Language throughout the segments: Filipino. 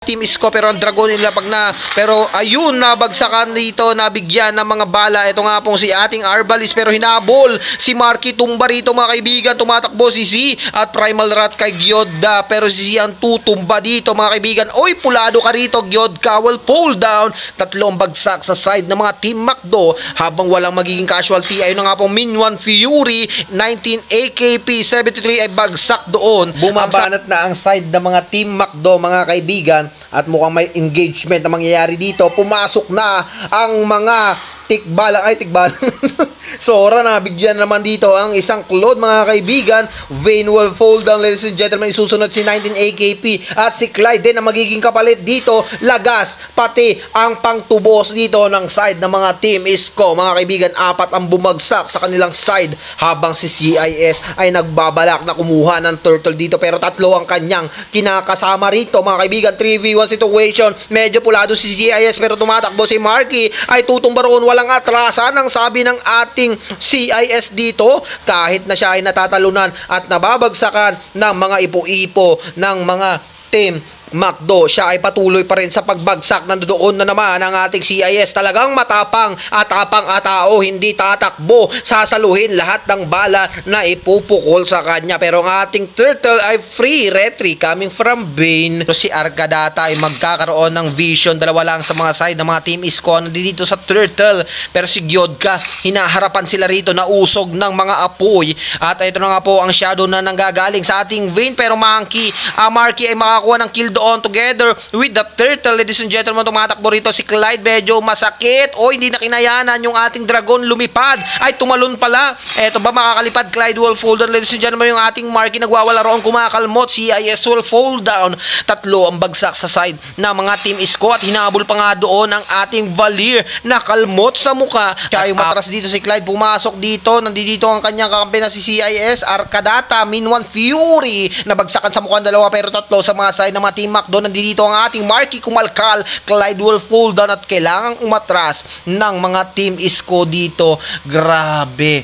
Team Isko, pero ang Dragon nila pag na, pero ayun, nabagsakan dito, nabigyan ng mga bala. Ito nga pong si ating Arbalist, pero hinabol si Marky, tumba rito mga kaibigan. Tumatakbo si Z at Primal Rat kay Gyodda, pero si Z ang tutumba dito mga kaibigan. Oy, pulado ka rito Gyodka, will pull down. Tatlong bagsak sa side ng mga Team Macdo habang walang magiging casualty. Ayun na nga pong Min1 Fury 19 AKP 73 ay bagsak doon. Bumabanat na ang side ng mga Team Macdo mga kaibigan, at mukhang may engagement na mangyayari dito. Pumasok na ang mga tikbalang, Sora, nabigyan naman dito ang isang Claude mga kaibigan. Vayne will fall down, ladies and gentlemen. Isusunod si 19 AKP at si Clyde din ang magiging kapalit dito. Lagas, pati ang pangtubos dito ng side ng mga Team Isko mga kaibigan. Apat ang bumagsak sa kanilang side habang si CIS ay nagbabalak na kumuha ng turtle dito, pero tatlo ang kanyang kinakasama rito mga kaibigan. 3v1 situation, medyo pulado si CIS pero tumatakbo si Marky, ay tutumba roon. Walang atrasan ang sabi ng ating CIS dito, kahit na siya ay natatalunan at nababagsakan ng mga ipo-ipo ng mga Team Macdo. Siya ay patuloy pa rin sa pagbagsak. Nandoon na naman ang ating CIS. Talagang matapang at tapang atao, hindi tatakbo, sasaluhin lahat ng bala na ipupukol sa kanya. Pero ang ating turtle ay free retry coming from Vayne. So, si Arcadata ay magkakaroon ng vision. Dalawa lang sa mga side ng mga Team Isko dito sa turtle, pero si Gyodka, hinaharapan sila rito na usog ng mga apoy. At ito na nga po ang shadow na nanggagaling sa ating Vayne, pero Marky ay makakuha ng kill on together with the turtle. Ladies and gentlemen, tumatakbo rito si Clyde, medyo masakit. O, hindi na kinayanan yung ating Dragon, lumipad, ay tumalon pala. Eto ba, makakalipad? Clyde will fall down, ladies and gentlemen. Yung ating Marky nagwawala roon, kumakalmot. CIS will fall down. Tatlo ang bagsak sa side na mga Team Isko, at hinabol pa nga doon ang ating Valir na kalmot sa muka. Kaya yung matras dito si Clyde, pumasok dito. Nandito ang kanyang kakampi na si CIS, Arcadata, Min1 Fury, nabagsakan sa mukha ng dalawa, pero tatlo sa mga side ng mga Team Macdo. Nandito ang ating Marky, kumalkal. Clyde will fall down at kailangang umatras ng mga Team Isko dito. Grabe.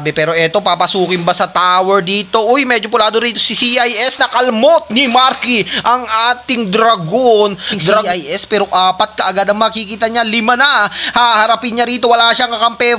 Pero eto, papasukin ba sa tower dito? Uy, medyo pulado rito si CIS. Nakalmot ni Marky ang ating Dragon. CIS, pero apat kaagad ang makikita niya. 5 na. Haharapin niya rito. Wala siyang kakampi.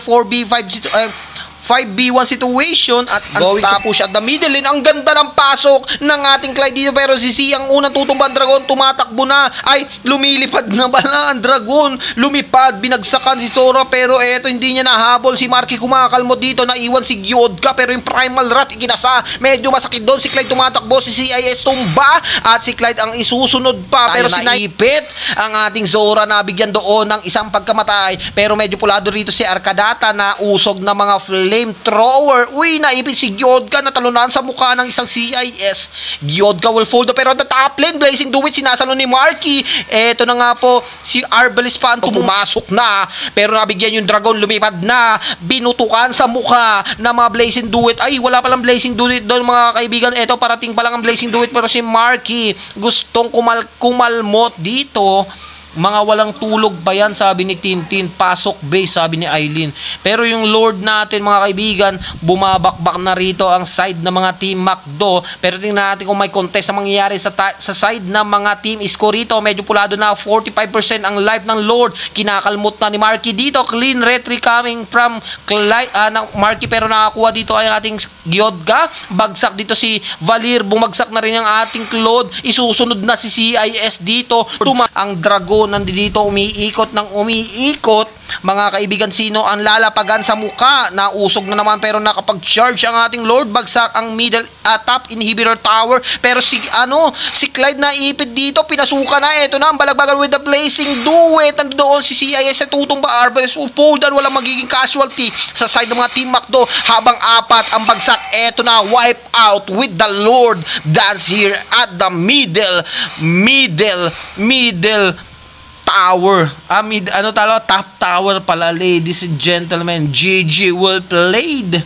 5v1 situation at unstoppable siya at the middle lane. Ang ganda ng pasok ng ating Clyde dito, pero si C ang unang tutumban Dragon, tumatakbo na, ay lumilipad na bala ang Dragon, lumipad, binagsakan si Sora, pero eto hindi niya nahabol. Si Marky kumakalmot dito, naiwan si Gyodka, pero yung Primal Rat ikinasa, medyo masakit doon. Si Clyde tumatakbo, si CIS tumba, at si Clyde ang isusunod pa, pero naipit ang ating Zora, nabigyan doon ng isang pagkamatay, pero medyo pulado rito si Arcadata na usog na mga flamethrower. Uy, naipit si Gyodka, natalunan sa mukha ng isang CIS. Gyodka will fall down, pero the top lane, Blazing Duet, sinasalo ni Marky. Eto na nga po, si Arbalist pa ang pumasok na, pero nabigyan yung Dragon, lumipad na, binutukan sa mukha ng mga Blazing Duet. Ay, wala palang Blazing Duet doon mga kaibigan. Eto, parating pa lang ang Blazing Duet, pero si Marky gustong kumalmot dito. Mga walang tulog pa yan, sabi ni Tintin. Pasok base, sabi ni Eileen. Pero yung Lord natin mga kaibigan, bumabakbak na rito ang side ng mga Team Macdo. Pero tingnan natin kung may contest na mangyayari sa side ng mga Team Isko rito. Medyo pulado na, 45% ang life ng Lord. Kinakalmot na ni Marky dito. Clean retry coming from Marky, pero nakakuha dito ay ating Gyodka. Bagsak dito si Valir. Bumagsak na rin ang ating Claude. Isusunod na si CIS dito. Ang Dragon nandito umiikot ng umiikot. Mga kaibigan, sino ang lalapagan sa muka? Nausog na naman, pero nakapag-charge ang ating Lord. Bagsak ang middle top inhibitor tower, pero si Clyde na ipit dito, pinasukan na. Ito na ang balagbagan with the Blazing Duet. Nandoon si CIS sa tutumba. Arbalist pull down, walang magiging casualty sa side ng mga Team Macdo habang apat ang bagsak. Ito na, wipe out with the Lord dance here at the middle tower. Top tower pala, ladies and gentlemen. GG well played.